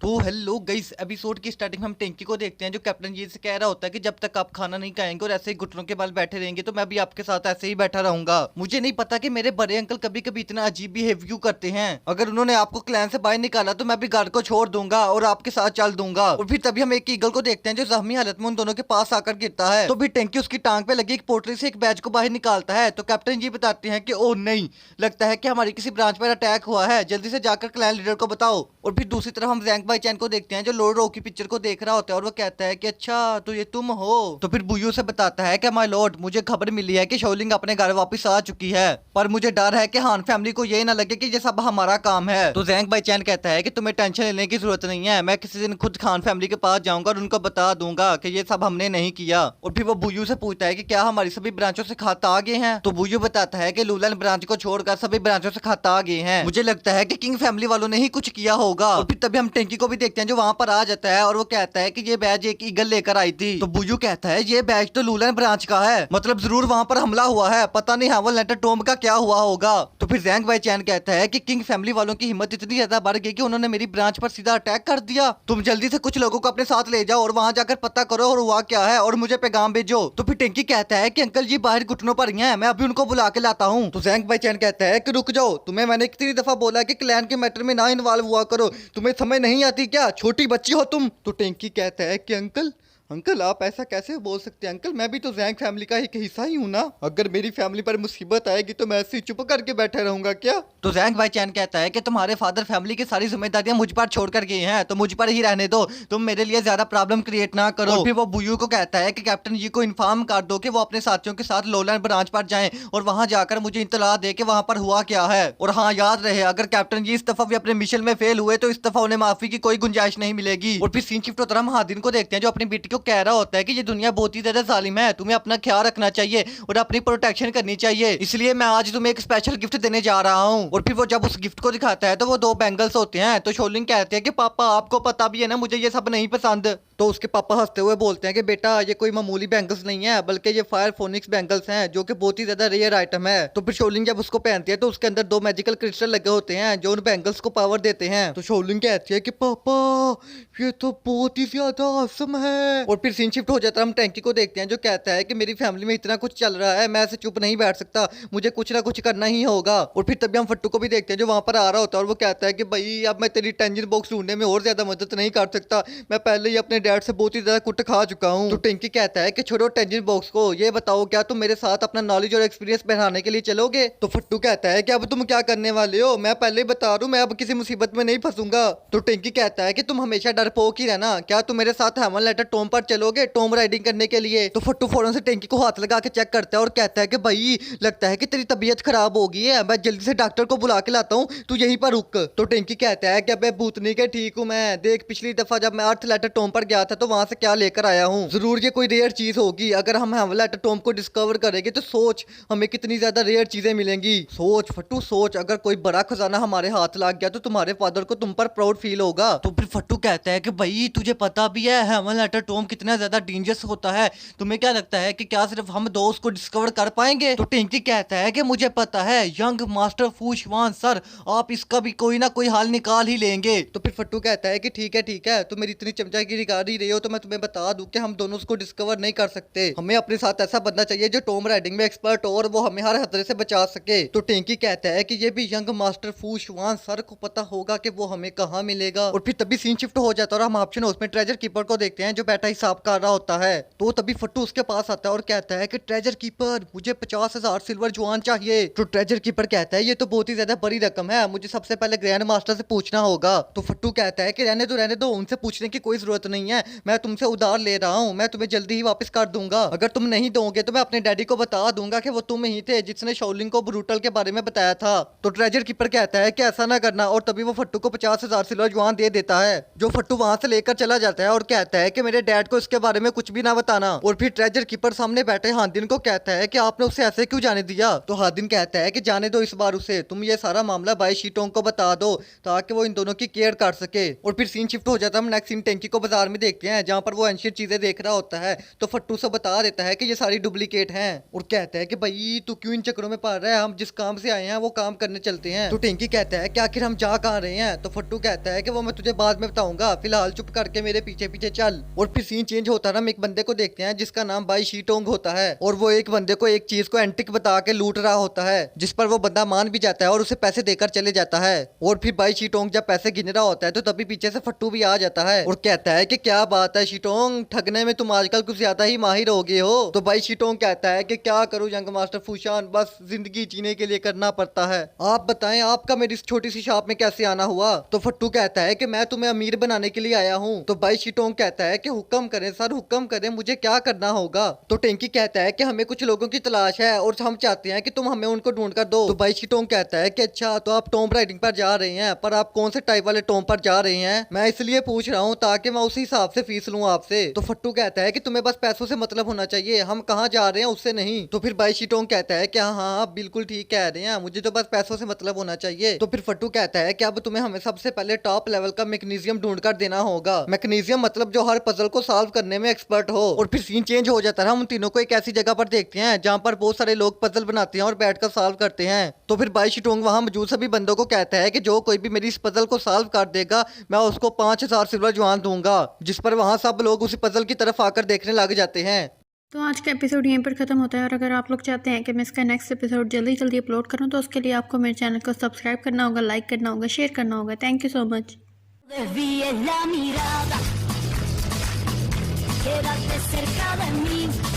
तो hello guys, episode की starting में हम टेंकी को देखते हैं जो कैप्टन जी से कह रहा होता है कि जब तक आप खाना नहीं खाएंगे और ऐसे ही घुटनों के बल बैठे रहेंगे तो मैं भी आपके साथ ऐसे ही बैठा रहूंगा। मुझे नहीं पता कि मेरे बड़े अंकल कभी कभी इतना अजीब बिहेव क्यों करते हैं। अगर उन्होंने आपको क्लैन से बाहर निकाला तो मैं भी घर को छोड़ दूंगा और आपके साथ चल दूंगा। और फिर तभी हम एक ईगल को देखते हैं जो जख्मी हालत में उन दोनों के पास आकर गिरता है। तो फिर टेंकी उसकी टांग पे लगी एक पोटली से एक बैच को बाहर निकालता है। तो कैप्टन जी बताते हैं कि ओ नहीं, लगता है कि हमारी किसी ब्रांच पर अटैक हुआ है, जल्दी से जाकर क्लैन लीडर को बताओ। और फिर दूसरी तरफ हम जैंग भाई चैन को देखते हैं जो लॉर्ड रो की पिक्चर को देख रहा होता है और वो कहता है कि अच्छा तो ये तुम हो। तो फिर बुयू से बताता है कि माय लॉर्ड, मुझे खबर मिली है कि शोलिंग अपने घर वापस आ चुकी है, पर मुझे डर है कि हान फैमिली को ये ना लगे कि ये सब हमारा काम है। तो जैंग भाई चैन कहता है कि तुम्हें टेंशन लेने की जरूरत नहीं है, मैं किसी दिन खुद खान फैमिली के पास जाऊंगा और उनको बता दूंगा कि ये सब हमने नहीं किया। और फिर वो बुयू से पूछता है कि क्या हमारी सभी ब्रांचों से खत आ गए हैं। तो बुयू बताता है कि लूलन ब्रांच को छोड़कर सभी ब्रांचों से खत आ गए हैं, मुझे लगता है कि किंग फैमिली वालों ने ही कुछ किया होगा। और फिर तभी हम टेंकी को भी देखते हैं जो वहां पर आ जाता है और वो कहता है कि ये बैज एक ईगल लेकर आई थी। तो बुयू कहता है ये बैज तो लूलन ब्रांच का है, मतलब जरूर वहां पर हमला हुआ है, पता नहीं हावल लेटर टोम का क्या हुआ होगा। तो फिर जैंग भाई चैन कहता है कि किंग फैमिली वालों की हिम्मत इतनी ज्यादा बढ़ गई कि उन्होंने मेरी ब्रांच पर सीधा अटैक कर दिया। तुम जल्दी से कुछ लोगों को अपने साथ ले जाओ और वहां जाकर पता करो और हुआ क्या है और मुझे पैगाम भेजो। तो फिर टेंकी कहता है कि अंकल जी बाहर घुटनों पर ही हैं, मैं अभी उनको बुला के लाता हूँ। तो जैंग भाई चैन कहता है कि रुक जाओ, तुम्हें मैंने कितनी दफा बोला कि क्लैन के मैटर में ना इन्वॉल्व हुआ करो, तुम्हें समझ नहीं आती क्या, छोटी बच्ची हो तुम। तो टेंकी कहता है कि अंकल अंकल आप ऐसा कैसे बोल सकते हैं अंकल, मैं भी तो जैंग फैमिली का एक हिस्सा ही हूँ ना, अगर मेरी फैमिली पर मुसीबत आएगी तो मैं ऐसे ही चुप करके बैठा रहूंगा क्या। तो जैंग भाई चैन कहता है कि तुम्हारे फादर फैमिली की सारी जिम्मेदारियां मुझ पर छोड़ कर गए हैं तो मुझ पर ही रहने दो, तुम मेरे लिए ज्यादा प्रॉब्लम क्रिएट ना करो। और फिर वो बुयू को कहता है कि कैप्टन जी को इन्फॉर्म कर दो कि वो अपने साथियों के साथ लोलन ब्रांच पर जाएं और वहां जाकर मुझे इत्तला दे कि वहां पर हुआ क्या है। और हाँ, याद रहे अगर कैप्टन जी इस दफा भी अपने मिशन में फेल हुए तो इस दफा उन्हें माफी की कोई गुंजाइश नहीं मिलेगी। और फिर सीन शिफ्ट होता है, हम हादिन को देखते हैं जो अपनी बेटी को कह रहा होता है कि ये दुनिया बहुत ही ज्यादा जालिम है, तुम्हें अपना ख्याल रखना चाहिए और अपनी प्रोटेक्शन करनी चाहिए, इसलिए मैं आज तुम्हें एक स्पेशल गिफ्ट देने जा रहा हूँ। और फिर वो जब उस गिफ्ट को दिखाता है तो वो दो बैंगल्स होते हैं। तो शोलिंग कहते हैं कि पापा आपको पता भी है ना मुझे ये सब नहीं पसंद। तो उसके पापा हंसते हुए बोलते हैं कि बेटा ये कोई मामूली बैंगल्स नहीं है, बल्कि ये फायर फोनिक्स बैंगल्स हैं जो कि बहुत ही ज्यादा रेयर आइटम है। तो फिर शोलिंग जब उसको पहनती है तो उसके अंदर दो मैजिकल क्रिस्टल लगे होते हैं जो उन बैंगल्स को पावर देते हैं। तो शोलिंग कहती है कि पापा ये तो बहुत ही ज्यादा awesome है। और फिर सीन शिफ्ट हो जाता है, हम टैंकी को देखते हैं जो कहता है कि मेरी फैमिली में इतना कुछ चल रहा है, मैं ऐसे चुप नहीं बैठ सकता, मुझे कुछ ना कुछ करना ही होगा। और फिर तभी हम फट्टू को भी देखते हैं जो वहां पर आ रहा होता है और वो कहता है कि भाई अब मैं तेरी टेंजन बॉक्स ढूंढने में और ज्यादा मदद नहीं कर सकता, मैं पहले ही अपने डैड से बहुत ही ज्यादा कुट खा चुका हूँ। तो टेंकी कहता है कि छोड़ो टेंजन बॉक्स को, ये बताओ क्या तुम मेरे साथ अपना नॉलेज और एक्सपीरियंस बढ़ाने के लिए चलोगे। तो फट्टू कहता है कि अब तुम क्या करने वाले हो, मैं पहले ही बता रहा हूँ मैं अब किसी मुसीबत में नहीं फंसूंगा। तो टेंकी कहता है कि तुम हमेशा डरपोक ही रहना, क्या तुम मेरे साथ हेवन लेटर टॉम पर चलोगे टॉम राइडिंग करने के लिए। तो फट्टू फौरन से टेंकी को हाथ लगा के चेक करता है और कहता है कि भाई लगता है कि तेरी तबीयत खराब हो गई है, मैं जल्दी से डॉक्टर को बुला के लाता हूँ, तू यहीं पर रुक। तो टेंकी कहता है कि अबे भूतनी के ठीक हूँ मैं, देख पिछली दफा जब मैं अर्थ लेटर टॉम पर गया था तो वहां से क्या लेकर आया हूँ, जरूर ये कोई रेयर चीज होगी, अगर हम हेवन लेटर टॉम को डिस्कवर करेंगे तो सोच हमें कितनी ज्यादा रेयर चीजें मिलेंगी। सोच फट्टू सोच, अगर कोई बड़ा खजाना हमारे हाथ लग गया तो तुम्हारे फादर को तुम पर प्राउड फील होगा। तो फिर फट्टू कहता है कि भाई तुझे पता भी है हेवन लेटर टॉम कितना ज्यादा डेंजरस होता है, तुम्हें क्या लगता है कि क्या सिर्फ हम दो उसको डिस्कवर कर पाएंगे। तो टिंकी कहता है कि मुझे पता है यंग मास्टर फूशवान सर, आप इसका भी कोई ना कोई हल निकाल ही लेंगे। तो फिर फट्टू कहता है कि ठीक है तुम मेरी इतनी चमचागिरी कर ही रही हो तो मैं तुम्हें बता दूं कि हम दोनों उसको डिस्कवर नहीं कर सकते, हमें अपने साथ ऐसा बंदा चाहिए जो टॉम राइडिंग में एक्सपर्ट हो और वो हमें हर खतरे से बचा सके। तो टिंकी कहता है कि ये भी यंग मास्टर फूशवान सर को पता होगा कि वो हमें कहाँ मिलेगा। और फिर तभी सीन शिफ्ट हो जाता है और हम ऑप्शन हाउस में ट्रेजर कीपर को देखते हैं जो बैठा हिसाब कर रहा होता है। तो तभी फट्टू उसके पास आता है और कहता है कि ट्रेजर कीपर मुझे 50,000 सिल्वर जुआन चाहिए। तो ट्रेजर कीपर कहता है ये तो बहुत ही ज्यादा बड़ी रकम है, मुझे सबसे पहले ग्रैंड मास्टर से पूछना होगा। तो फट्टू कहता है कि रहने दो उनसे पूछने की कोई जरूरत नहीं है, मैं तुमसे उधार ले रहा हूँ, मैं तुम्हें जल्दी ही वापस कर दूंगा, अगर तुम नहीं दोगे तो मैं अपने डैडी को बता दूंगा कि वो तुम ही थे जिसने शोलिंग को ब्रूटल के बारे में बताया था। तो ट्रेजर कीपर कहता है कि ऐसा ना करना और तभी वो फट्टू को 50,000 सिल्वर जुआन दे देता है, जो फट्टू वहां से लेकर चला जाता है और कहता है कि मेरे डैड को इसके बारे में कुछ भी ना बताना। और फिर ट्रेजर कीपर सामने बैठे हादिन को कहता है कि आपने उसे ऐसे क्यों जाने दिया। तो हादिन कहता है कि जाने दो इस बार उसे, तुम ये सारा मामला भाई शीटोंग को बता दो ताकि वो इन दोनों की केयर कर सके। और फिर सीन शिफ्ट हो जाता है, हम नेक्स्ट सीन टेंकी को बाजार में में देखते हैं जहाँ पर वो एंशियंट चीजें देख रहा होता है तो फट्टू से बता देता है कि ये सारी डुप्लीकेट हैं और कहता है कि भाई तू क्यों इन चक्करों में पड़ रहा है, हम जिस काम से आए हैं वो काम करने चलते हैं। तो टिंकी कहता है कि आखिर हम जा कहाँ रहे हैं। तो फट्टू कहता है कि वो मैं तुझे बाद में बताऊंगा, फिलहाल चुप करके मेरे पीछे पीछे चल। और फिर सीन चेंज होता है, हम एक बंदे को देखते हैं जिसका नाम बाई शीटोंग होता है और वो एक बंदे को एक चीज को एंटिक बता के लूट रहा होता है, जिस पर वो बंदा मान भी जाता है और उसे पैसे देकर चले जाता है। और फिर बाई शीटोंग जब पैसे गिन रहा होता है तो तभी पीछे से फट्टू भी आ जाता है और कहता है कि क्या बात है शीटोंग, ठगने में तुम आजकल कुछ ज्यादा ही माहिर हो गए हो। तो बाई शीटोंग कहता है कि क्या करूं यंग मास्टर फूशान, बस जिंदगी जीने के लिए करना पड़ता है। आप बताएं आपका मेरी इस छोटी सी शॉप में कैसे आना हुआ। तो फट्टू कहता है कि मैं तुम्हें अमीर बनाने के लिए आया हूँ। तो बाई शीटोंग कहता है कि हुक्म करें सर, हुक्म करें, मुझे क्या करना होगा। तो टेंकी कहता है कि हमें कुछ लोगों की तलाश है और हम चाहते हैं कि तुम हमें उनको ढूंढ कर दो। तो बाई शीटोंग कहता है कि अच्छा तो आप टॉम राइडिंग पर जा रहे हैं, पर आप कौन से टाइप वाले टॉम पर जा रहे हैं, मैं इसलिए पूछ रहा हूँ ताकि मैं उसी हिसाब से फीस लूँ आपसे। तो फट्टू कहता है कि तुम्हें बस पैसों से मतलब होना चाहिए, हम कहाँ जा रहे हैं उससे नहीं। तो फिर बाई शीटोंग कहता है कि हाँ हाँ आप बिल्कुल ठीक कह रहे हैं, मुझे तो बस पैसों से मतलब होना चाहिए। तो फिर फट्टू कहता है कि अब तुम्हें हमें सबसे पहले टॉप लेवल का मैकेनिज्म ढूंढ कर देना होगा। मैकेनिज्म मतलब जो हर पजल को सॉल्व करने में एक्सपर्ट हो। और फिर सीन चेंज हो जाता है, हम उन तीनों को एक ऐसी जगह पर देखते हैं जहाँ पर बहुत सारे लोग पजल बनाते हैं और बैठकर सॉल्व करते हैं। तो फिर बाई शीटोंग वहां मौजूद सभी बंदों को कहता है कि जो कोई भी मेरी इस पजल को सॉल्व कर देगा मैं उसको 5000 सिल्वर जुआन दूंगा, जिस पर वहां सब लोग उसी पजल की तरफ आकर देखने लग जाते हैं। तो आज का एपिसोड यहीं पर ख़त्म होता है और अगर आप लोग चाहते हैं कि मैं इसका नेक्स्ट एपिसोड जल्दी जल्दी अपलोड करूं तो उसके लिए आपको मेरे चैनल को सब्सक्राइब करना होगा, लाइक करना होगा, शेयर करना होगा। Thank you so much. Desvíes la mirada, quédate cerca de mí.